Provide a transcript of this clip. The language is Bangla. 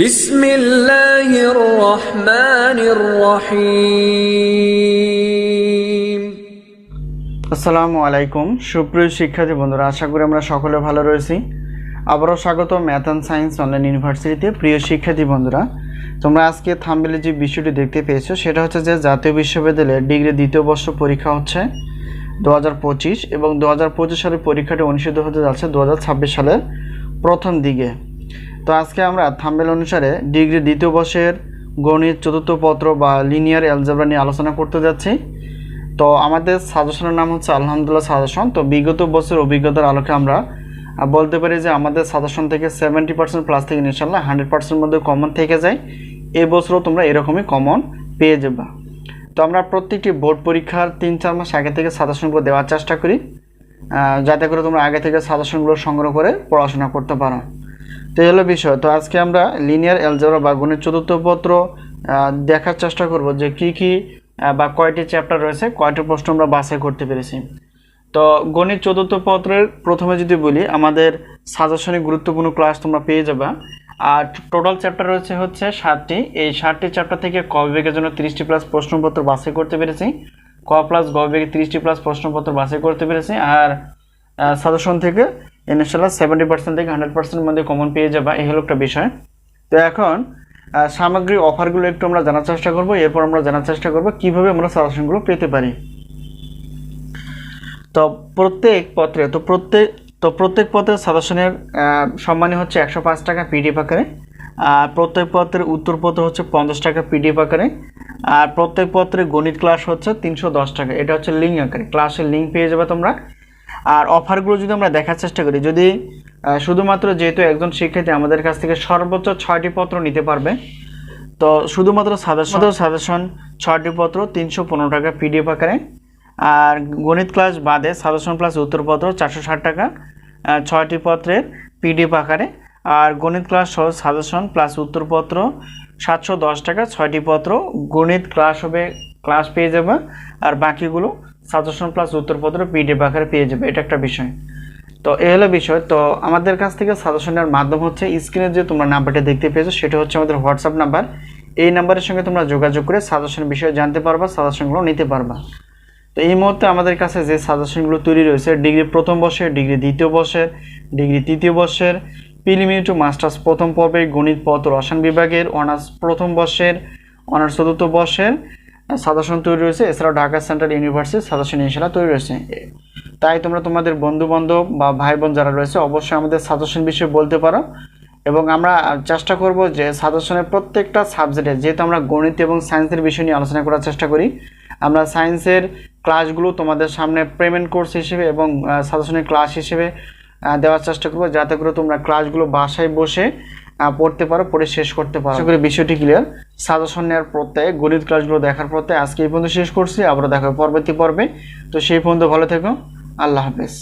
বিসমিল্লাহির রহমানির রহিম। আসসালামু আলাইকুম সুপ্রিয় শিক্ষার্থী বন্ধুরা, আশা করি আমরা সকলে ভালো রয়েছি। আবারও স্বাগত ম্যাথ অ্যান্ড সায়েন্স অনলাইন ইউনিভার্সিটিতে। প্রিয় শিক্ষার্থী বন্ধুরা, তোমরা আজকে থাম্বনেলে যে বিষয়টি দেখতে পেয়েছো সেটা হচ্ছে যে জাতীয় বিশ্ববিদ্যালয়ের ডিগ্রি দ্বিতীয় বর্ষ পরীক্ষা হচ্ছে 2025 এবং 2025 সালের পরীক্ষাটি অনুষ্ঠিত হতে যাচ্ছে 2026 সালের প্রথম দিকে। তো আজকে আমরা থাম্বনেল অনুসারে ডিগ্রি দ্বিতীয় বর্ষের গণিত চতুর্থ পত্র বা লিনিয়ার অ্যালজেব্রা নিয়ে আলোচনা করতে যাচ্ছি। তো আমাদের সাজেশনের নাম হচ্ছে আলহামদুলিল্লাহ সাজেশন। তো বিগত বছর অভিজ্ঞতার আলোকে আমরা বলতে পারি যে আমাদের সাজেশন থেকে 70% প্লাস থেকে ইনশাআল্লাহ 100% মধ্যে কমন থেকে যায়। এই বছরও তোমরা এরকমই কমন পেয়ে যাবে। তো আমরা প্রত্যেকটি বোর্ড পরীক্ষার 3-4 মাস আগে থেকে সাজেশনগুলো দেওয়ার চেষ্টা করি, যাতে করে তোমরা আগে থেকে সাজেশনগুলো সংগ্রহ করে পড়াশোনা করতে পারো। তো এই হলো বিষয়। তো আজকে আমরা লিনিয়ার অ্যালজেব্রা বা গণিত চতুর্থ পত্র দেখার চেষ্টা করব যে কি বা কয়টি চ্যাপ্টার রয়েছে, কয়টি প্রশ্ন আমরা বাছাই করতে পেরেছি। তো গণিত চতুর্থ পত্রের প্রথমে যদি বলি, আমাদের সাজেশনে গুরুত্বপূর্ণ ক্লাস তোমরা পেয়ে যাবে। আর টোটাল চ্যাপ্টার রয়েছে হচ্ছে 7টি। এই 7টি চ্যাপ্টার থেকে ক বিভাগের জন্য 30টি প্লাস প্রশ্নপত্র বাছাই করতে পেরেছি, ক প্লাস গ বিভাগে 30টি প্লাস প্রশ্নপত্র বাছাই করতে পেরেছি। আর সাজেশন থেকে ইনশাআল্লাহ 70% থেকে 100% মধ্যে কমন পেয়ে যাবে। এই হলো একটা বিষয়। তো এখন সামগ্রিক অফারগুলো একটু আমরা জানার চেষ্টা করব, এরপর আমরা জানার চেষ্টা করব কিভাবে আমরা সাজেশনগুলো পেতে পারি। তো প্রত্যেক পত্রের সাজেশনের সম্মানী হচ্ছে 105 টাকা পিডিএফ আকারে, আর প্রত্যেক পত্রের উত্তরপত্র হচ্ছে 50 টাকা পিডিএফ আকারে, আর প্রত্যেক পত্রের গণিত ক্লাস হচ্ছে 310 টাকা। এটা হচ্ছে লিঙ্ক আকারে, ক্লাসের লিঙ্ক পেয়ে যাবে তোমরা। আর অফারগুলো যদি আমরা দেখার চেষ্টা করি, যদি শুধুমাত্র যেহেতু একজন শিক্ষার্থী আমাদের কাছ থেকে সর্বোচ্চ 6টি পত্র নিতে পারবে, তো শুধুমাত্র সাজেশন 6টি পত্র 315 টাকা পিডিএফ আকারে, আর গণিত ক্লাস বাদে সাজেশন প্লাস উত্তরপত্র 460 টাকা 6টি পত্রের পিডিএফ আকারে, আর গণিত ক্লাস সহ সাজেশন প্লাস উত্তরপত্র 710 টাকা 6টি পত্র গণিত ক্লাস পেয়ে যাবে, আর বাকিগুলো সাজেশন প্লাস উত্তরপত্র পিডিএফ আকারে পেয়ে যাবে। এটা একটা বিষয়। তো এই হলো বিষয়। তো আমাদের কাছ থেকে সাজেশনের মাধ্যম হচ্ছে স্ক্রিনে যে তোমরা নাম্বারটা দেখতে পেয়েছো, সেটা হচ্ছে আমাদের হোয়াটসঅ্যাপ নাম্বার। এই নাম্বারের সঙ্গে তোমরা যোগাযোগ করে সাজেশনের বিষয়ে জানতে পারবা, সাজেশনগুলো নিতে পারবা। তো এই মুহূর্তে আমাদের কাছে যে সাজেশনগুলো তৈরি রয়েছে, ডিগ্রি প্রথম বর্ষের, ডিগ্রি দ্বিতীয় বর্ষের, ডিগ্রি তৃতীয় বর্ষের, প্রিলিমিনারি টু মাস্টার্স প্রথম পর্বে গণিত পত্র রসায়ন বিভাগের, অনার্স প্রথম বর্ষের, অনার্স চতুর্থ বর্ষের সাজেশন তৈরি রয়েছে। এছাড়াও ঢাকা সেন্ট্রাল ইউনিভার্সিটির সাজেশন ইনশাআল্লাহ তৈরি রয়েছে। তাই তোমরা তোমাদের বন্ধুবান্ধব বা ভাই বোন যারা রয়েছে অবশ্যই আমাদের সাজেশন বিষয়ে বলতে পারো, এবং আমরা চেষ্টা করব যে সাজেশনের প্রত্যেকটা সাবজেক্টে, যেহেতু আমরা গণিত এবং সায়েন্সের বিষয় নিয়ে আলোচনা করার চেষ্টা করি, আমরা সায়েন্সের ক্লাসগুলো তোমাদের সামনে পেমেন্ট কোর্স হিসেবে এবং সাজেশনের ক্লাস হিসেবে দেওয়ার চেষ্টা করবো, যাতে করে তোমরা ক্লাসগুলো বাসায় বসে পড়তে পারো, পড়ে শেষ করতে পারো। আশা করি বিষয়টি ক্লিয়ার। সাজেশন নেওয়ার প্রত্যয়, গণিত ক্লাসগুলো দেখার প্রত্যয় আজকে এই পর্যন্ত শেষ করছি। আবারও দেখা হবে পরবর্তী পর্বে। তো সেই পর্যন্ত ভালো থেকো। আল্লাহ হাফেজ।